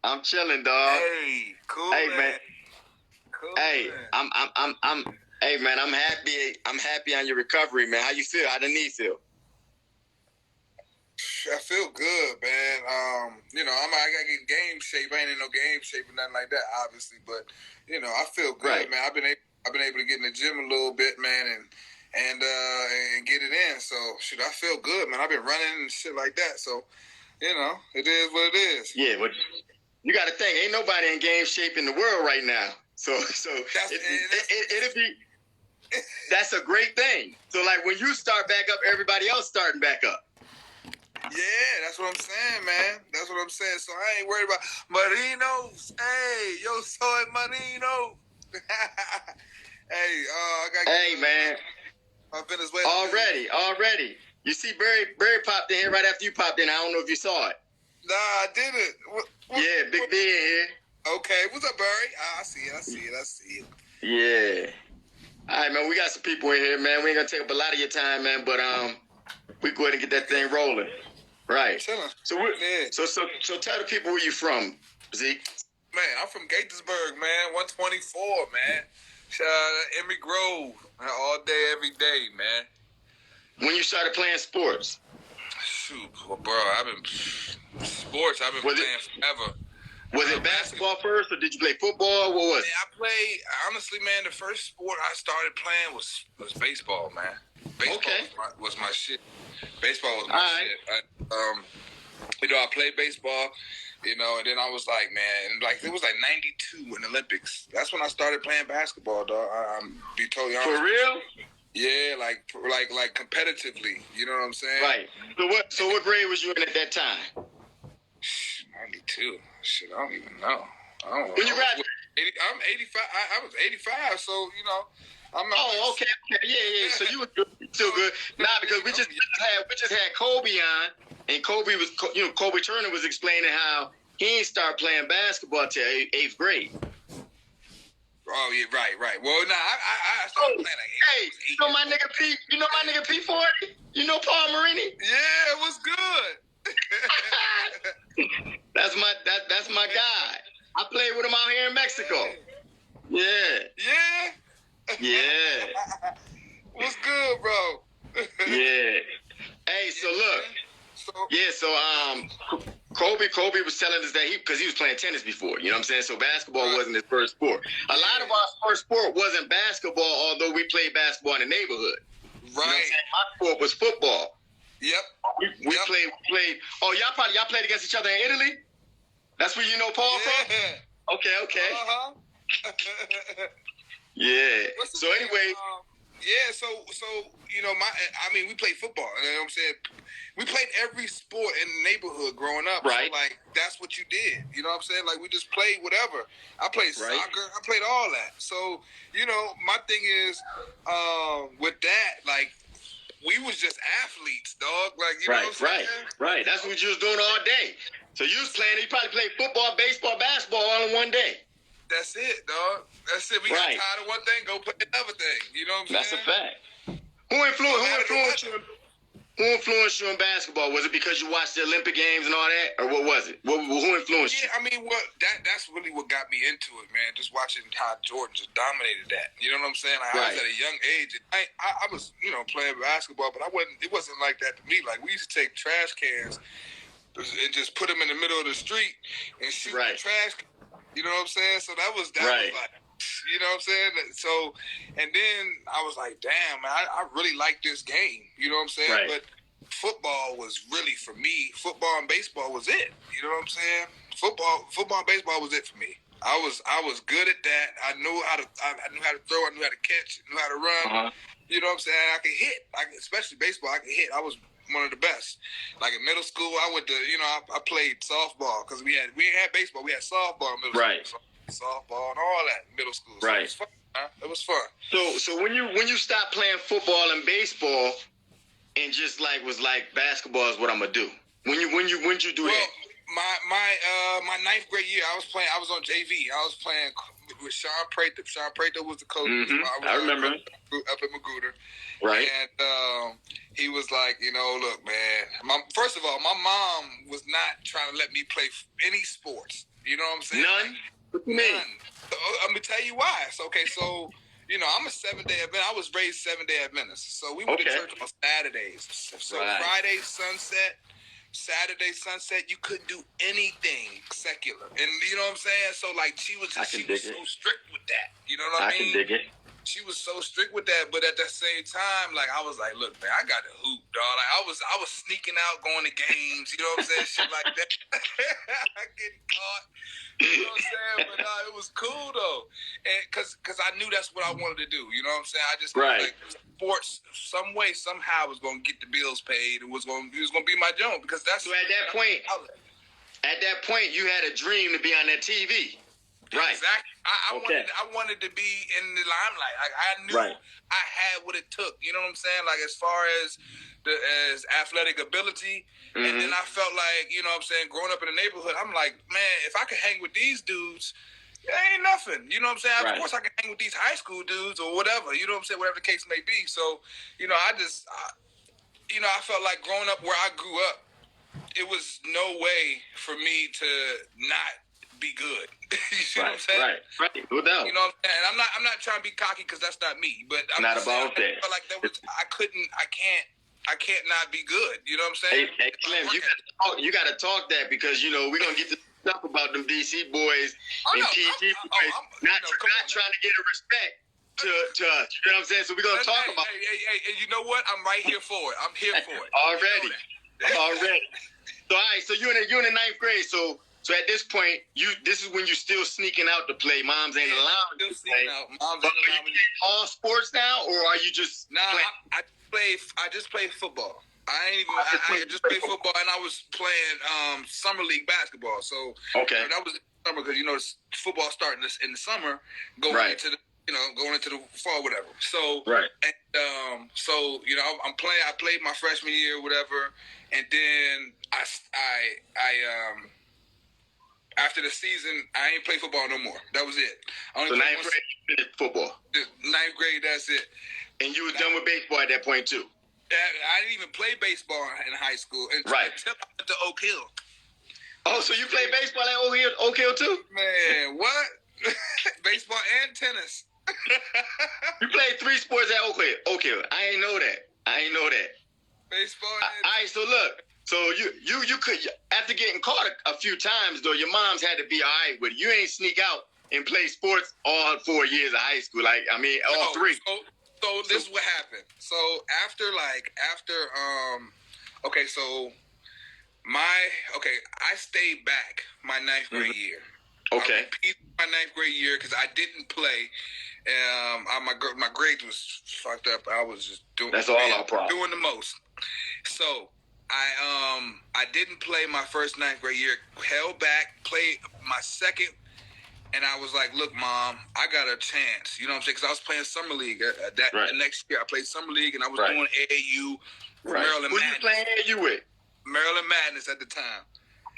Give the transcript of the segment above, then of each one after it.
I'm chilling, dog. Hey, cool, Hey, man. Cool, Hey, man. I'm. Hey, man, I'm happy. I'm happy on your recovery, man. How you feel? How the knee feel? I feel good, man. I gotta get in game shape. I ain't in no game shape or nothing like that, obviously, but I feel good, Right. man. I've been able to get in the gym a little bit, man, and get it in. So shoot, I feel good, man. I've been running and shit like that. So it is what it is. Yeah, but you got to think, ain't nobody in game shape in the world right now. So it'll be. That's a great thing. So like when you start back up, everybody else starting back up. Yeah, that's what I'm saying, man. That's what I'm saying. So I ain't worried about Marinos. Hey, yo soy Marino. Hey, I got. Hey, man. Venezuela. Already. You see, Barry popped in here right after you popped in. I don't know if you saw it. Nah, I didn't. Yeah, Big B in here. Okay, what's up, Barry? I see it. Yeah. All right, man. We got some people in here, man. We ain't gonna take up a lot of your time, man. But we go ahead and get that thing rolling. Right. Chilling. So tell the people where you from, Zeke. Man, I'm from Gaithersburg, man. 124, man. Shout out to Emery Grove, all day, every day, man. When you started playing sports? Shoot, well, bro, I've been playing forever. Was it basketball first, or did you play football? What was it? I played, honestly, man, the first sport I started playing was baseball, man. Baseball was my shit. Baseball was my shit. I played baseball, and then I was like, man, it was like 92 in the Olympics. That's when I started playing basketball, dog. I'm be totally honest. For real? Yeah, like competitively. You know what I'm saying? Right. So what grade was you in at that time? 92. Shit, I don't even know. I don't know. When you graduated? I'm 85. I was 85, so I'm not. Oh, okay. Yeah. So you were good. Still good. Nah, because we just had Kobe on, and Kobe Turner was explaining how he didn't start playing basketball till 8th grade. Oh yeah, right. Well, I started playing like 8. Hey, you know my nigga P? You know my nigga P40? You know Paul Marini? Yeah, it was good. That's my guy. I played with him out here in Mexico. Yeah. What's good, bro? Yeah. Hey, so look. Kobe was telling us that because he was playing tennis before, you know what I'm saying? So basketball wasn't his first sport. A lot of our first sport wasn't basketball, although we played basketball in the neighborhood. Right. You know what I'm saying? My sport was football. Yep. We played. Oh, y'all played against each other in Italy? That's where you know Paul from? Okay. Uh-huh. Yeah. So anyway. We played football. You know what I'm saying? We played every sport in the neighborhood growing up. Right. So, that's what you did. You know what I'm saying? We just played whatever. I played soccer. I played all that. So, my thing is, with that, we was just athletes, dog. You know what I'm saying? Right. That's what you was doing all day. So you was playing, you probably played football, baseball, basketball all in one day. That's it, dog. That's it. We got tired of one thing, go play another thing. You know what I'm saying? That's a fact. Who influenced you in basketball? Was it because you watched the Olympic Games and all that? Or what was it? Who influenced you? That's really what got me into it, man. Just watching how Jordan just dominated that. You know what I'm saying? I was at a young age. And I was, playing basketball, but it wasn't like that to me. We used to take trash cans and just put them in the middle of the street and shoot the trash cans. You know what I'm saying? So that was you know what I'm saying? So, and then I was like, damn, man, I really like this game. You know what I'm saying? Right. But football was really for me. Football and baseball was it. You know what I'm saying? Football and baseball was it for me. I was good at that. I knew how to throw. I knew how to catch. I knew how to run. Uh-huh. You know what I'm saying? I could hit. Especially baseball, I could hit. I was one of the best. In middle school, I went to, I played softball because we didn't have baseball. We had softball in middle school. So softball and all that in middle school. So right. It was fun. Huh? It was fun. So when you stopped playing football and baseball and just was basketball is what I'm gonna do. When you do that? My 9th grade year, I was on JV. I was playing with Sean Prather. Sean Prather was the coach. Mm-hmm. I remember. up in Magruder. Right. And he was like, look, man. First of all, my mom was not trying to let me play any sports. You know what I'm saying? None? What you mean? None. I'm going to tell you why. So, I'm a 7-day Adventist. I was raised 7-day Adventist. So we went to church on Saturdays. So Friday sunset, Saturday sunset, you couldn't do anything secular. And you know what I'm saying? So she was so strict with that. You know what I mean? I can dig it. She was so strict with that, but at the same time, I was like, look, man, I got to hoop, dog. I was sneaking out, going to games, you know what I'm saying? Shit like that. Getting caught. You know what I'm saying? But it was cool though, and because I knew that's what I wanted to do. You know what I'm saying? I just knew, sports, some way, somehow, was gonna get the bills paid. It was gonna be my job because that's. So at that point, you had a dream to be on that TV. Right. Exactly. I wanted to be in the limelight. I knew I had what it took. You know what I'm saying? As far as athletic ability. Mm-hmm. And then I felt like, you know what I'm saying, growing up in the neighborhood, I'm like, man, if I could hang with these dudes, it ain't nothing. You know what I'm saying? Of course I can hang with these high school dudes or whatever. You know what I'm saying? Whatever the case may be. So, I felt like growing up where I grew up, it was no way for me to not be good. You see what I'm saying? Right. No doubt. You know what I'm saying? And I'm not trying to be cocky because that's not me. But I'm not about that. I felt like I can't not be good. You know what I'm saying? Hey Slim, you got to talk that because we're gonna get to stuff about them DC boys and PG boys not trying to get a respect to us. You know what I'm saying? So we're gonna talk about. Hey, you know what? I'm right here for it. I'm here for it. Already. So all right. So you're in the 9th grade. So at this point, this is when you're still sneaking out to play. Moms ain't allowing you to play. Moms ain't allowing you to play all sports now, or are you just playing? I just play football. I just play football, and I was playing summer league basketball. So that was summer because football starting in the summer, going into the fall, whatever. So and I'm playing. I played my freshman year, whatever, and then I after the season, I ain't play football no more. That was it. So 9th grade, you finished football. 9th grade, that's it. And you were done with baseball at that point too. I didn't even play baseball in high school until I went to Oak Hill. Oh, so you played baseball at Oak Hill too? Man, what? Baseball and tennis. You played 3 sports at Oak Hill. I ain't know that. Baseball. All right, so look. So you could, after getting caught a few times though, your moms had to be all right with it. You ain't sneak out and play sports all 4 years of high school. All 3. So this is what happened. So after I stayed back my 9th grade year. Okay. I repeated my 9th grade year because I didn't play. My grades was fucked up. I was just doing. That's all our problem. Doing the most. So I didn't play my first 9th grade year. Held back. Played my second. And I was like, look, Mom, I got a chance. You know what I'm saying? Because I was playing Summer League. The next year, I played Summer League, and I was doing AAU with Maryland Madness. Who you playing AAU with? Maryland Madness at the time.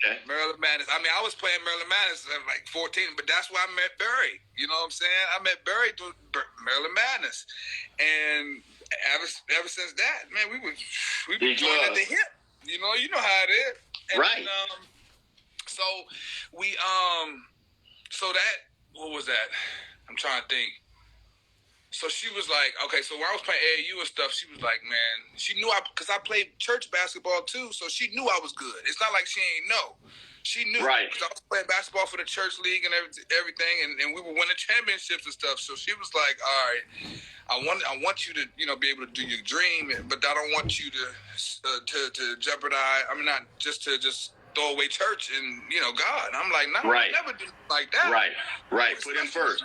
Okay. Maryland Madness. I was playing Maryland Madness at 14, but that's where I met Barry. You know what I'm saying? I met Barry through Maryland Madness. And ever since that, man, we been joining at the hip. You know how it is. And so we So that, what was that? I'm trying to think. So she was like, okay, so when I was playing AAU and stuff, she was like, man, she knew because I played church basketball too, so she knew I was good. It's not like she ain't know. She knew. Right. Because I was playing basketball for the church league and everything, and we were winning championships and stuff. So she was like, all right, I want you to, be able to do your dream, but I don't want you to jeopardize. Not just to throw away church and God. I'm like, no, I never do like that. Right. Put him first.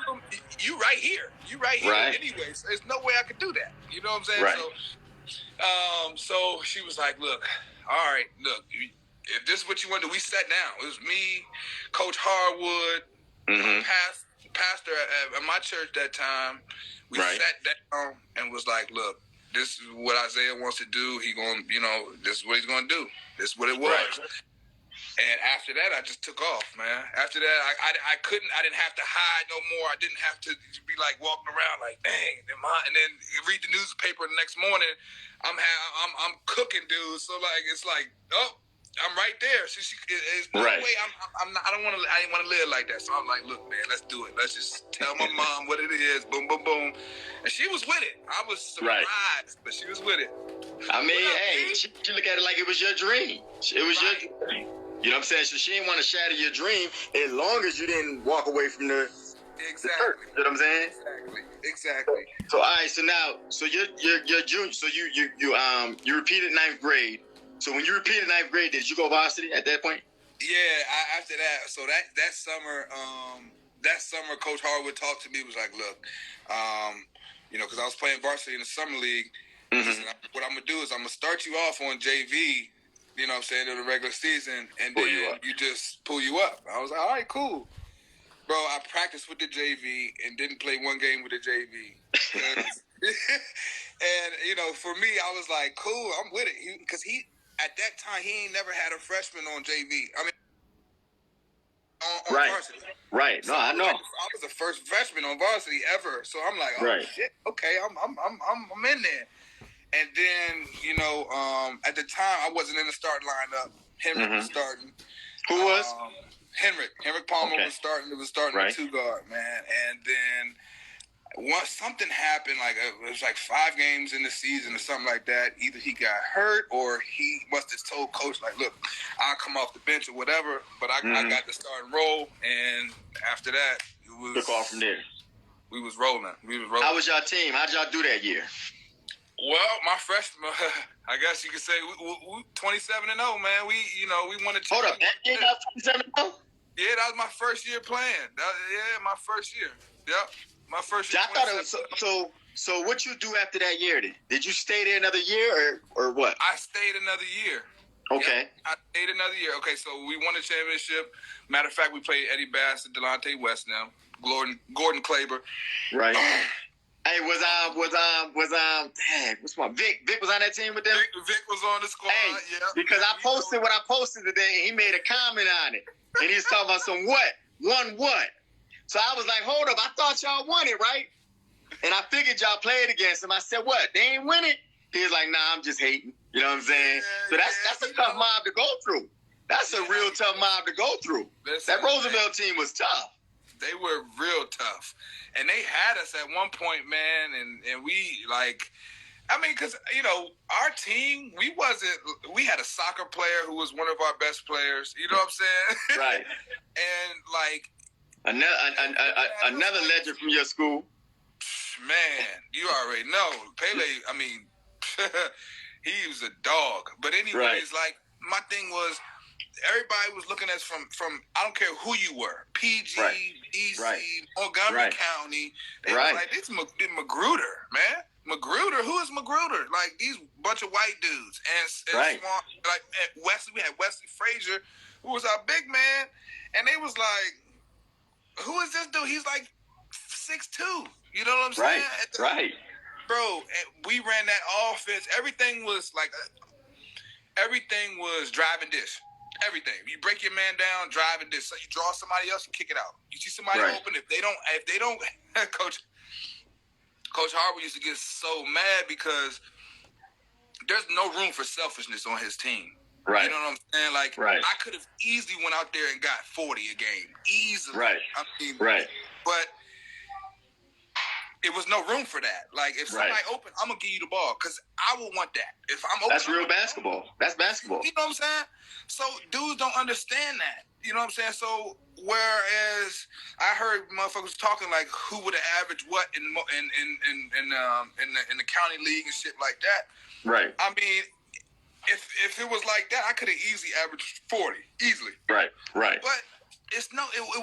You right here. Right. Anyways, there's no way I could do that. You know what I'm saying? Right. So she was like, look, all right, look, if this is what you want to do, we sat down. It was me, Coach Harwood, pastor at my church that time. We sat down and was like, look, this is what Isaiah wants to do. He going, this is what he's going to do. This is what it was. And after that, I just took off, man. After that, I didn't have to hide no more. I didn't have to be like walking around like, dang, and then read the newspaper the next morning. I'm cooking, dude. So like, it's like, oh, I'm right there. So there's no way I'm not. I didn't want to live like that. So I'm like, look, man, let's do it. Let's just tell my mom what it is. Boom, boom, boom. And she was with it. I was surprised, but she was with it. I mean, hey, she look at it like it was your dream. It was your dream. You know what I'm saying? So she didn't want to shatter your dream as long as you didn't walk away from the exactly. You know what I'm saying? Exactly. So all right, so now, so you're junior. So you repeated 9th grade. So when you repeated 9th grade, did you go varsity at that point? Yeah. After that, so that summer, Coach Harwood talked to me. Was like, look, because I was playing varsity in the summer league. Mm-hmm. He said, what I'm gonna do is I'm gonna start you off on JV. You know what I'm saying, in the regular season, and then you just pull you up. I was like, all right, cool. Bro, I practiced with the JV and didn't play one game with the JV. And, for me, I was like, cool, I'm with it. Because at that time, he ain't never had a freshman on JV. I mean, on varsity. Right. No, I know. I was the first freshman on varsity ever. So I'm like, oh, shit, okay, I'm in there. And then, at the time, I wasn't in the starting lineup. Henrik was starting. Who was? Henrik Palmer was starting. It was starting the 2-guard, man. And then once something happened, like it was like 5 games in the season or something like that. Either he got hurt or he must have told coach, like, look, I'll come off the bench or whatever, but I got the starting role. And after that, it was took off from there. We was rolling. How was y'all team? How'd y'all do that year? Well, my freshman, I guess you could say we 27-0, man. We won a championship. Hold up, that game got 27-0? Yeah, that was my first year playing. My first year. Yep, my first year. I thought it was so. What you do after that year? Then did you stay there another year or what? I stayed another year. Okay. Yep, I stayed another year. Okay, so we won the championship. Matter of fact, we played Eddie Bass and Delonte West now. Gordon Claber. Right. Hey, dang, what's my Vic? Vic was on that team with them? Vic was on the squad, because I posted what I posted today, and he made a comment on it. And he was talking about some what? So I was like, hold up, I thought y'all won it, right? And I figured y'all played against him. I said, what? They ain't win it? He was like, nah, I'm just hating. You know what I'm saying? So that's a tough mob to go through. That's a real tough mob to go through. That Roosevelt team was tough. They were real tough. And they had us at one point, man, and we, because, our team, we had a soccer player who was one of our best players. You know what I'm saying? Right. And, another legend from your school. Man, you already know. Pele, he was a dog. But anyways, my thing was, everybody was looking at us from I don't care who you were, PG, DC, Montgomery County. They was like, this is Magruder, man. Magruder? Who is Magruder? Like, these bunch of white dudes. And small, Wesley, we had Wesley Frazier, who was our big man. And they was like, who is this dude? He's like 6'2". You know what I'm saying? Right. Bro, we ran that offense. Everything was driving dish. Everything. You break your man down, drive and dish. So you draw somebody else, you kick it out. You see somebody open. If they don't, Coach Harwood used to get so mad because there's no room for selfishness on his team. Right. You know what I'm saying? I could have easily went out there and got 40 a game. Easily. Right. But it was no room for that. Like, if somebody open, I'm going to give you the ball because I will want that. If I'm open, that's real basketball. That's basketball. You know what I'm saying? So dudes don't understand that. You know what I'm saying? So whereas I heard motherfuckers talking like who would have averaged what in the county league and shit like that. Right. I mean, if it was like that, I could have easily averaged 40 easily. Right. But it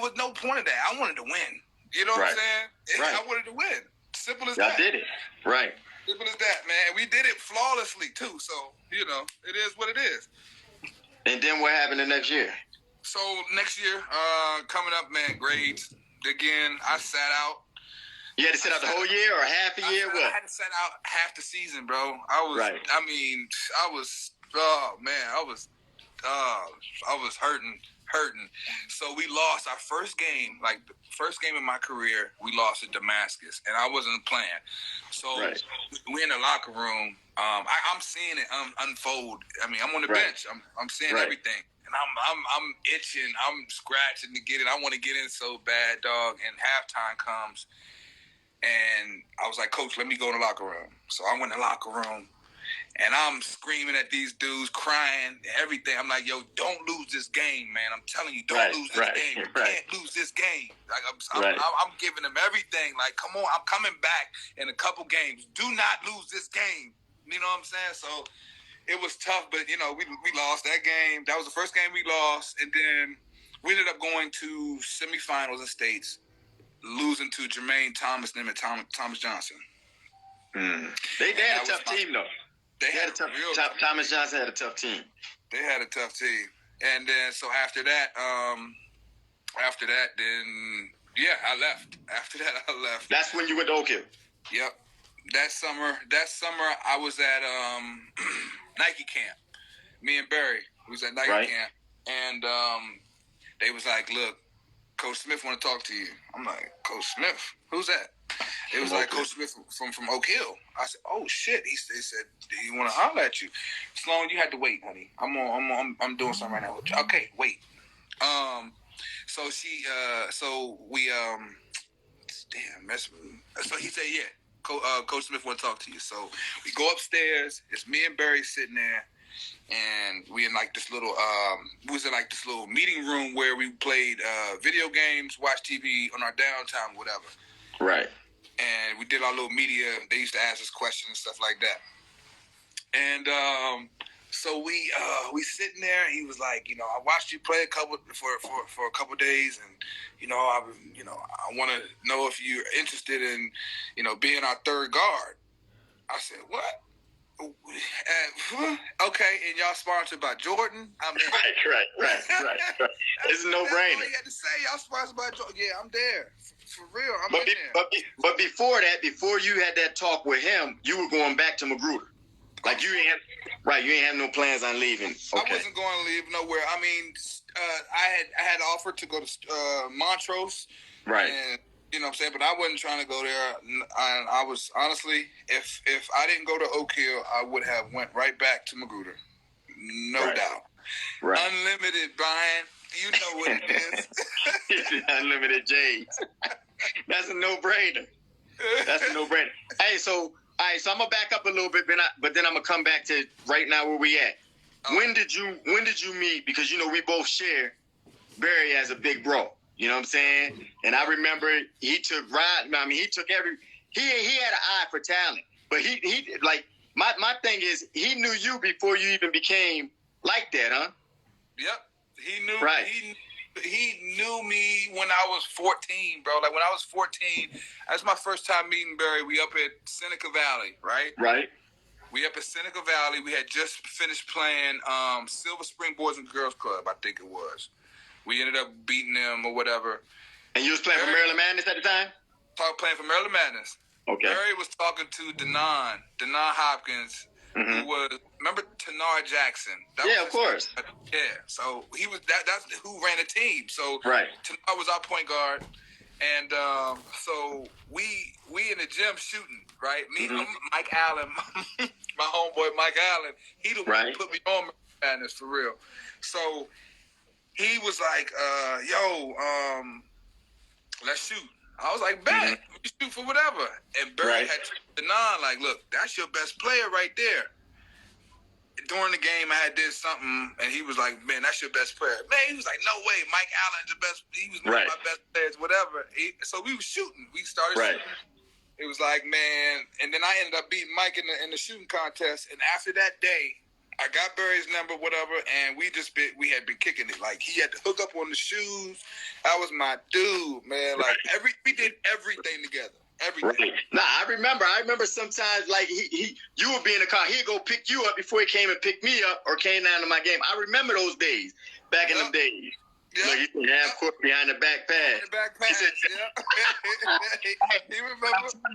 was no point of that. I wanted to win. You know what I'm saying? I wanted to win. Simple as that. Y'all did it. Right. Simple as that, man. We did it flawlessly, too. So, it is what it is. And then what happened the next year? So, next year, coming up, man, grades. Again, I sat out. You had to sit out the whole year or half a year? I had to sit out half the season, bro. I was I was hurting. So we lost our first game, like the first game in my career. We lost at Damascus, and I wasn't playing. So we in the locker room. I'm seeing it unfold. I mean, I'm on the bench. I'm seeing everything, and I'm itching. I'm scratching to get it. I want to get in so bad, dog. And halftime comes, and I was like, Coach, let me go in the locker room. So I went in the locker room. And I'm screaming at these dudes, crying, everything. I'm like, yo, don't lose this game, man. I'm telling you, don't lose this game. You can't lose this game. Like, I'm giving them everything. Like, come on, I'm coming back in a couple games. Do not lose this game. You know what I'm saying? So it was tough, but, you know, we lost that game. That was the first game we lost. And then we ended up going to semifinals in states, losing to Jermaine Thomas and Thomas Johnson. They had a tough team, though. They had a tough team. Thomas Johnson had a tough team. They had a tough team. And then, so after that, then, yeah, I left. After that, I left. That's when you went to Oak Hill? Yep. That summer, I was at Nike camp. Me and Barry, we was at Nike camp. And they was like, look, Coach Smith want to talk to you. I'm like, Coach Smith? Who's that? It was like Coach Smith from Oak Hill. I said, "Oh shit!" He said, "He want to holler at you." Sloan, you had to wait, honey. I'm doing something right now. Okay, wait. So we damn, so he said, "Yeah, Coach Smith want to talk to you." So we go upstairs. It's me and Barry sitting there, and we in like this little meeting room where we played video games, watched TV on our downtime, whatever. Right. And we did our little media. They used to ask us questions and stuff like that. And so we sitting there. He was like, you know, I watched you play for a couple days, and I want to know if you're interested in, being our third guard. I said, what? Okay, and y'all sponsored by Jordan? I mean, right. It's a no-brainer. That's all he had to say. Y'all sponsored by Jordan. Yeah, I'm there. For real, I'm in there. But before that, before you had that talk with him, you were going back to Magruder. Like you ain't have no plans on leaving. Okay. I wasn't going to leave nowhere. I mean, I had offered to go to Montrose. Right. And, you know what I'm saying? But I wasn't trying to go there. I was, honestly, if I didn't go to Oak Hill, I would have went right back to Magruder. No doubt. Right. Unlimited, Brian. You know what it is. Unlimited J's. That's a no-brainer. Hey, so I'm gonna back up a little bit, but then I'm gonna come back to right now where we at. When did you meet? Because we both share Barry as a big bro. You know what I'm saying? And I remember he took every. He had an eye for talent, but he like my thing is he knew you before you even became like that, huh? Yep. He knew. Right. He knew me when I was 14, bro. Like when I was 14, that's my first time meeting Barry. We up at Seneca Valley, right? Right. We up at Seneca Valley. We had just finished playing Silver Spring Boys and Girls Club, I think it was. We ended up beating them or whatever. And you was playing for Maryland Madness at the time? Playing for Maryland Madness. Okay. Barry was talking to Denon Hopkins, who was, remember Tanar Jackson? Of course. Yeah, so he was that's who ran the team. So right. Tanar was our point guard, and so we in the gym shooting, right? Me, Mike Allen, my homeboy Mike Allen, he the one who put me on Madness for real. So he was like, let's shoot. I was like, bet. We shoot for whatever. And Barry had Denon, like, look, that's your best player right there. During the game, I had did something, and he was like, man, that's your best player. Man, he was like, no way, Mike Allen's the best. He was one of my best players, whatever. So we was shooting. We started shooting. It was like, man, and then I ended up beating Mike in the shooting contest. And after that day, I got Barry's number, whatever, and we had been kicking it. Like, he had to hook up on the shoes. That was my dude, man. Like, we did everything together. Everything. Right. Nah, I remember sometimes, like, you would be in the car. He'd go pick you up before he came and picked me up or came down to my game. I remember those days, back in them days. Yeah. Like, you can have court behind the back pad. He said, you remember?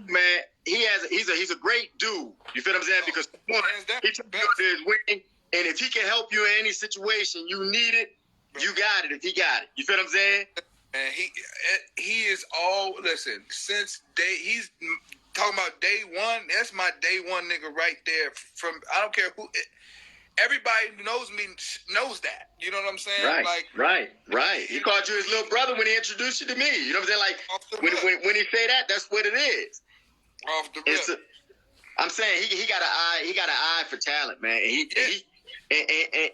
Man, he's a great dude. You feel what I'm saying? Because he took me to his wedding And if he can help you in any situation you need it, you got it. If he got it, you feel what I'm saying? And he is all listen since he's talking about day one. That's my day one nigga right there. From I don't care who. Everybody who knows me knows that. You know what I'm saying? Right. He called you his little brother when he introduced you to me. You know what I'm saying? Like when he say that, that's what it is. Off the rip. I'm saying he got an eye. He got an eye for talent, man. And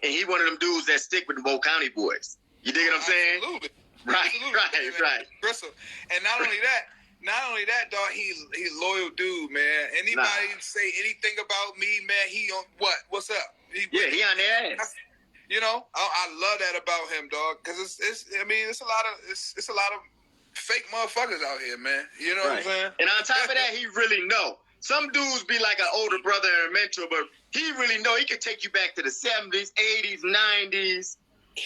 he one of them dudes that stick with the Bow County boys. You dig what I'm saying? Absolutely. Right. And not only that, dog, he's loyal dude, man. Anybody say anything about me, man, he on what? What's up? He on their ass. You know, I love that about him, dog, because it's a lot of fake motherfuckers out here, man. You know what I'm saying? And on top of that, he really know. Some dudes be like an older brother and a mentor, but he really know. He can take you back to the 70s, 80s, 90s.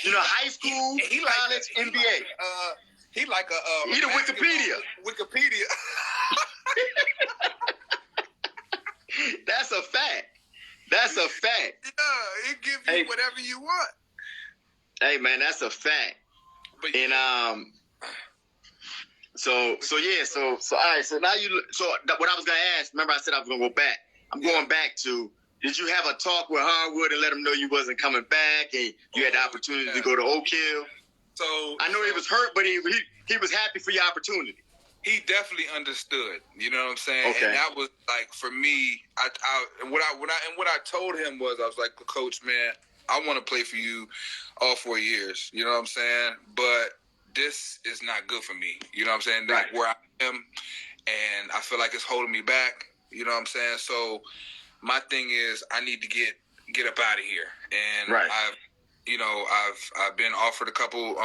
You know, high school, college, NBA. He like a he the Wikipedia. That's a fact. Yeah, he give you whatever you want. Hey man, that's a fact. But and so all right. So now what I was gonna ask. Remember, I said I was gonna go back. I'm going back to. Did you have a talk with Hardwood and let him know you wasn't coming back, and you had the opportunity to go to Oak Hill? So I know he was hurt, but he was happy for your opportunity. He definitely understood. You know what I'm saying? Okay. And that was like for me. What I told him was I was like, Coach, man, I want to play for you all 4 years. You know what I'm saying? But this is not good for me. You know what I'm saying? Right. Like where I am, and I feel like it's holding me back. You know what I'm saying? So my thing is I need to get up out of here. And I've been offered a couple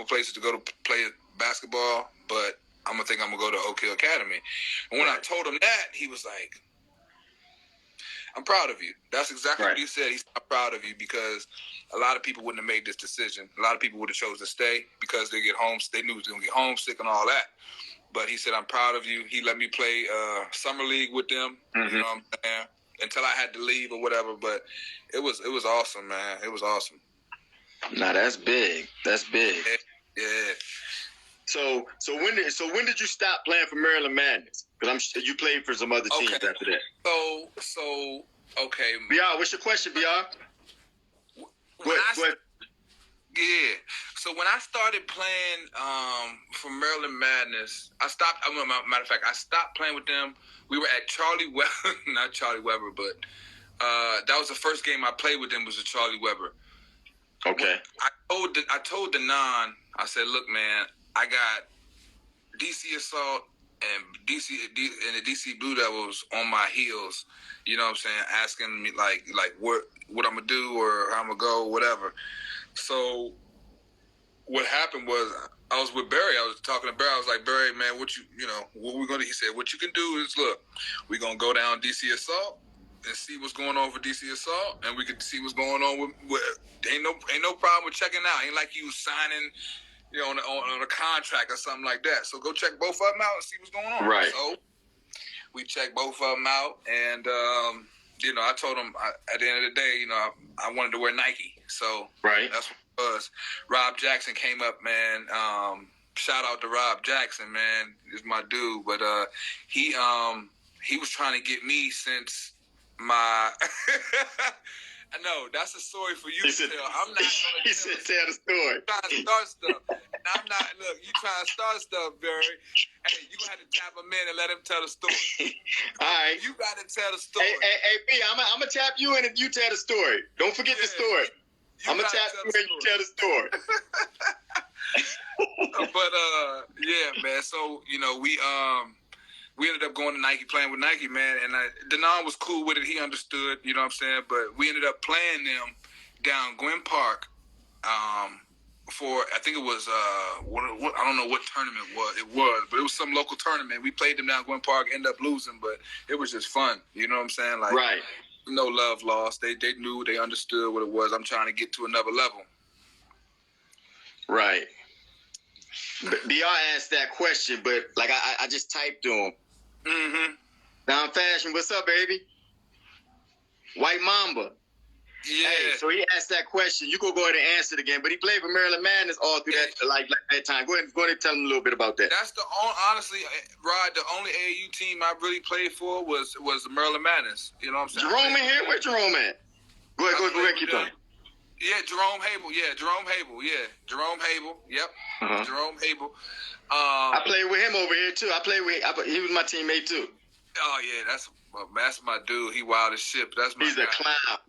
places to go to play basketball, but I'm gonna go to Oak Hill Academy. And when I told him that, he was like, I'm proud of you. That's exactly what he said. He's I'm proud of you because a lot of people wouldn't have made this decision. A lot of people would have chose to stay because they knew he was gonna get homesick and all that. But he said, I'm proud of you. He let me play summer league with them. Mm-hmm. You know what I'm saying? Until I had to leave or whatever. But it was awesome, man. It was awesome. Nah, that's big. That's big. Yeah. So when did you stop playing for Maryland Madness? Because you played for some other teams after that. So okay. BR, what's your question, BR? Yeah. So when I started playing for Maryland Madness, I stopped. Matter of fact, I stopped playing with them. We were at Charlie Weber, not Charlie Weber, but that was the first game I played with them was with Charlie Weber. Okay. I told Denon, I said, look, man, I got DC Assault and the DC Blue Devils on my heels. You know what I'm saying? Asking me like what I'm gonna do or how I'm gonna go, whatever. So what happened was I was with Barry. I was talking to Barry. I was like, Barry, man, what we're gonna? He said, what you can do is look, we're gonna go down DC Assault and see what's going on for DC Assault, and we can see what's going on with ain't no problem with checking out. Ain't like you signing, on a contract or something like that. So go check both of them out and see what's going on. Right. So we checked both of them out, and I told him at the end of the day, I wanted to wear Nike. So that's what it was. Rob Jackson came up, man. Shout out to Rob Jackson, man. He's my dude. But he was trying to get me since my I know, that's a story for you to tell. I'm not going to He said tell the story. You trying to start stuff. And I'm not, look, you trying to start stuff, Barry. Hey, you got to tap him in and let him tell the story. All right. You got to tell the story. Hey, B, I'm going to tap you in if you tell the story. Don't forget the story. I'm going to tap you in and you tell the story. But, yeah, man. So, we ended up going to Nike, playing with Nike, man. And Denon was cool with it. He understood, you know what I'm saying? But we ended up playing them down Gwynn Park for, I think it was, I don't know what tournament it was, but it was some local tournament. We played them down Gwynn Park, ended up losing, but it was just fun. You know what I'm saying? Like, right. No love lost. They knew, they understood what it was. I'm trying to get to another level. Right. BR asked that question, but like I just typed to him. Mm-hmm. Now I'm fashion. What's up, baby? White Mamba. Yeah. Hey, so he asked that question. You go ahead and answer it again. But he played for Maryland Madness all through that time. Go ahead and tell him a little bit about that. That's honestly, Rod, the only AAU team I really played for was the Maryland Madness. You know what I'm saying? Jerome in here? Where Jerome at? Go ahead, keep going. Yeah, Jerome Hable. Jerome Hable. Yep. Uh-huh. Jerome Hable. I played with him over here too. He was my teammate too. Oh yeah, that's my dude. He wild as shit. He's a clown.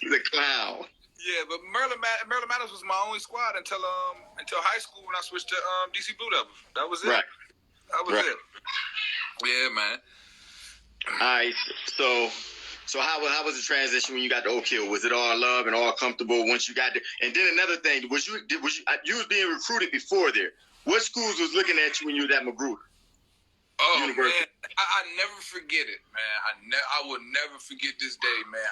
He's a clown. Yeah, but Maryland Madness was my only squad until high school when I switched to DC Blue Devils. That was it. Right. That was it. Yeah, man. All right. So how was the transition when you got to Oak Hill? Was it all love and all comfortable once you got there? And then another thing, you was being recruited before there. What schools was looking at you when you were at Magruder? Oh University? Man, I never forget it, man. I will never forget this day, man.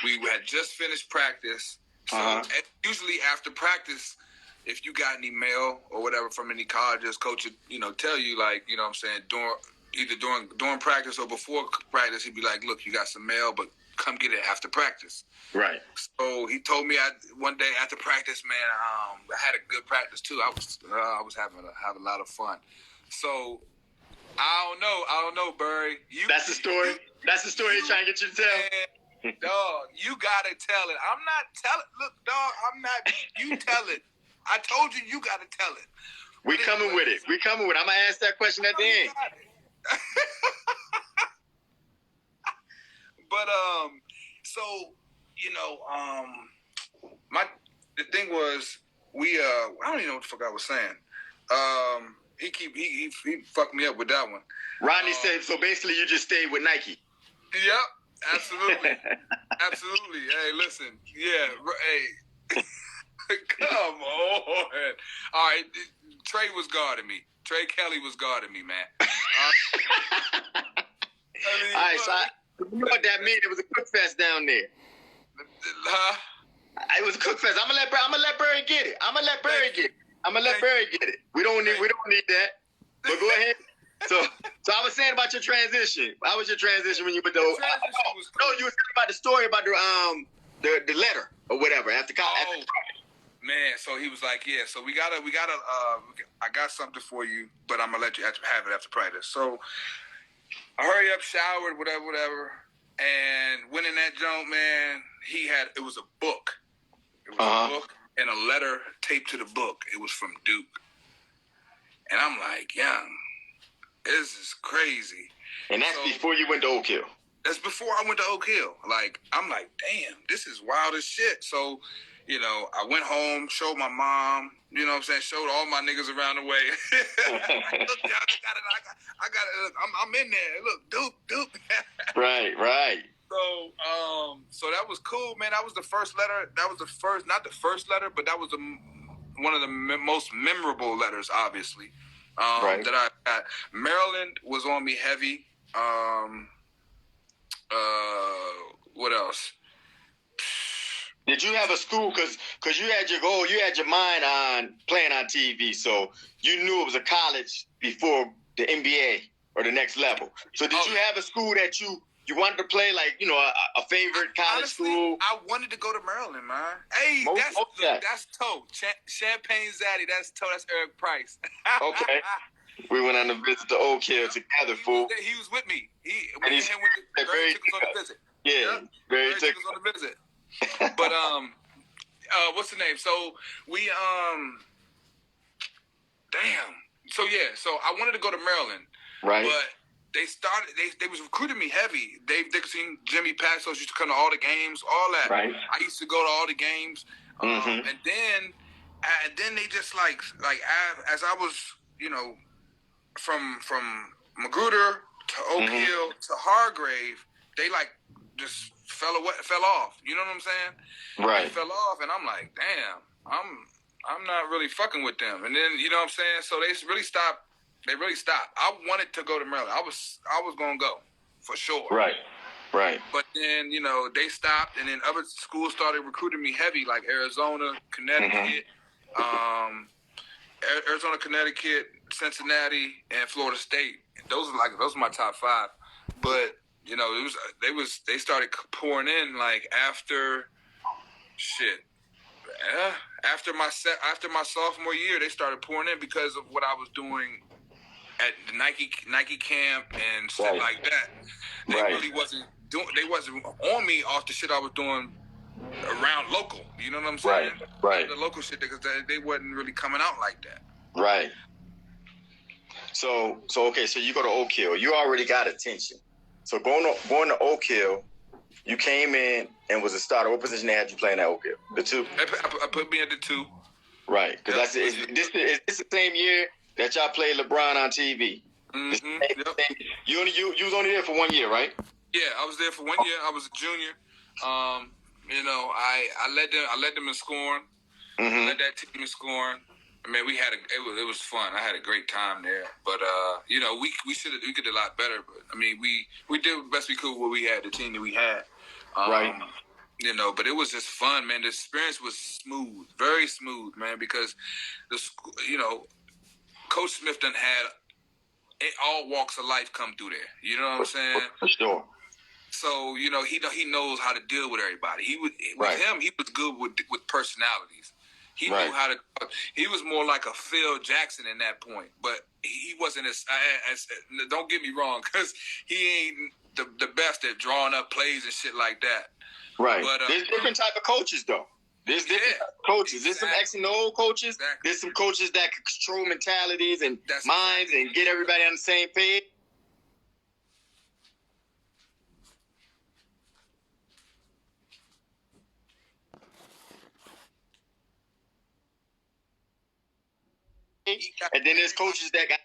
We had just finished practice. So and usually after practice, if you got any mail or whatever from any colleges, coach would, tell you, like, you know what I'm saying, during practice or before practice, he'd be like, look, you got some mail, but come get it after practice. Right. So he told me one day after practice, man, I had a good practice too. I was having a lot of fun. So I don't know, Barry. That's the story. That's the story he's trying to get you to tell. Man, dog, you gotta tell it. I'm not telling. Look, dog, I'm not. You tell it. I told you gotta tell it. We coming with it. I'm gonna ask that question at the end. But so the thing was I don't even know what the fuck I was saying. He fucked me up with that one. Rodney said, so basically you just stayed with Nike. Yep, absolutely. Absolutely. Hey, listen. Yeah, hey. Come on. All right, Trey was guarding me. Trey Kelly was guarding me, man. All right, so you know what that means? It was a cook fest down there. It was a cook fest. I'm gonna let Barry get it. We don't need that. But go ahead. So I was saying about your transition. How was your transition when you went to? You were saying about the story about the letter or whatever after college. Man, so he was like, yeah, so we gotta, I got something for you, but I'm gonna let you have it after practice. So I hurry up, showered, whatever, and went in that joint, man. It was a book. It was a book and a letter taped to the book. It was from Duke. And I'm like, young, this is crazy. And that's before you went to Oak Hill. That's before I went to Oak Hill. Like, I'm like, damn, this is wild as shit. So, I went home, showed my mom, you know what I'm saying, showed all my niggas around the way. Look, I got it. Look, I'm in there. Look, Duke. Right. So that was cool, man. That was the first letter. That was not the first letter, but that was one of the most memorable letters, obviously, that I got. Maryland was on me heavy. What else? Did you have a school? Because you had your goal, you had your mind on playing on TV, so you knew it was a college before the NBA or the next level. So did you have a school that you wanted to play, like, a favorite college school? I wanted to go to Maryland, man. Hey, that's Toe. Champagne Zaddy, that's Toe. That's Eric Price. Okay. We went on a visit to Oak Hill together, fool. He was with me. Barry took us on the visit. Yeah, Barry took us on the visit. But what's the name? So we So I wanted to go to Maryland. Right. But they was recruiting me heavy. Dave Dixon, Jimmy Passos used to come to all the games, all that. Right. I used to go to all the games. And then they just like as I was, from Magruder to Oak Hill to Hargrave, they like just fell off. You know what I'm saying? Right. They fell off, and I'm like, damn, I'm not really fucking with them. And then, you know what I'm saying? So they really stopped. I wanted to go to Maryland. I was gonna go for sure. Right. But then, they stopped, and then other schools started recruiting me heavy, like Arizona, Connecticut, Arizona, Connecticut, Cincinnati, and Florida State. Those are my top five. But you know, they started pouring in like after after my sophomore year, they started pouring in because of what I was doing at the Nike camp and shit like that. They really wasn't on me off the shit I was doing around local. You know what I'm saying? Right. The local shit, because they wasn't really coming out like that. Right. So okay, so you go to Oak Hill. You already got attention. So going to Oak Hill, you came in and was a starter. What position they had you playing at Oak Hill? The 2? I put me at the 2. Right, because is this the same year that y'all played LeBron on TV? Mm-hmm. Yep. You was only there for 1 year, right? Yeah, I was there for 1 year. I was a junior. You know, I led them in scoring. Mm-hmm. I led that team in scoring. I mean, it was fun. I had a great time there. But you know, we could do a lot better. But I mean, we did the best we could with what we had, the team that we had. Right. You know, but it was just fun, man. The experience was smooth, very smooth, man. Because you know, Coach Smith done had all walks of life come through there. You know what I'm saying? For sure. So you know, he knows how to deal with everybody. He was good with personalities. He knew how to. He was more like a Phil Jackson in that point, but he wasn't as don't get me wrong, because he ain't the best at drawing up plays and shit like that. Right. But there's different type of coaches, though. There's different coaches. There's some X and O coaches. Exactly. There's some coaches that can control mentalities and minds and get everybody on the same page. And then there's coaches that got